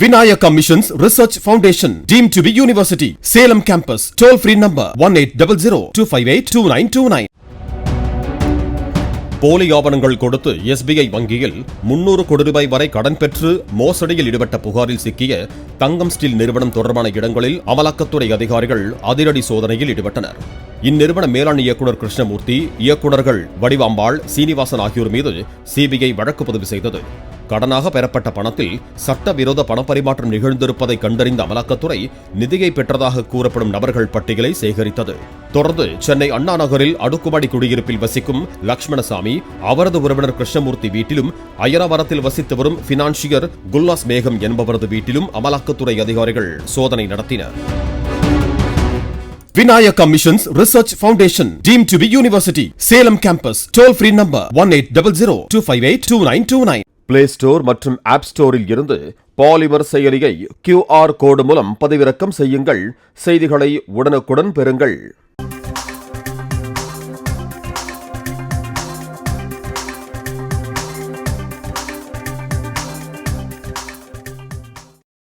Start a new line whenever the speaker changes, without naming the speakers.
Vinayaka Missions Research Foundation, deemed to be university. Salem campus. Toll free number 1800-258-2929. போலி ஆவணங்கள் கொடுத்து SBI வங்கியில் 300 கோடி ரூபாய் வரை கடன் பெற்று மோசடியில் ஈடுபட்ட புகாரில் சிக்கிய தங்கம் ஸ்டீல் நிறுவனம் தொடர்பான இடங்களில் அமலாக்கத்துறை அதிகாரிகள் அதிரடி சோதனையில் ஈடுபட்டனர். இந்நிறுவன மேலாண் இயக்குநர் கிருஷ்ணமூர்த்தி, இயக்குநர்கள் வடிவாம்பாள், சீனிவாசன் ஆகியோர் மீது CBI வழக்கு பதிவு செய்தது. கடனாக பெறப்பட்ட பணத்தில் சட்டவிரோத பணப்பரிமாற்றம் நிகழ்ந்திருப்பதை கண்டறிந்த அமலாக்கத்துறை நிதியை பெற்றதாக கூறப்படும் நபர்கள் பட்டியலை சேகரித்தது. தொடர்ந்து சென்னை அண்ணா நகரில் அடுக்குமாடி குடியிருப்பில் வசிக்கும் லட்சுமணசாமி, அவரது உறவினர் கிருஷ்ணமூர்த்தி வீட்டிலும், அயனாவரத்தில் வசித்து வரும் பினான்சியர் குல்நாஸ் மேகம் என்பவரது வீட்டிலும் அமலாக்கத்துறை அதிகாரிகள் சோதனை நடத்தினர். Vinayaka Missions Research Foundation, deemed to be university. Salem campus. Toll free number 1800-258-2929. Play Store மற்றும் App Storeல் இருந்து பாலிமர் செயலியை QR கோடு மூலம் பதிவிறக்கம் செய்யுங்கள். செய்திகளை உடனுக்குடன் பெறுங்கள்.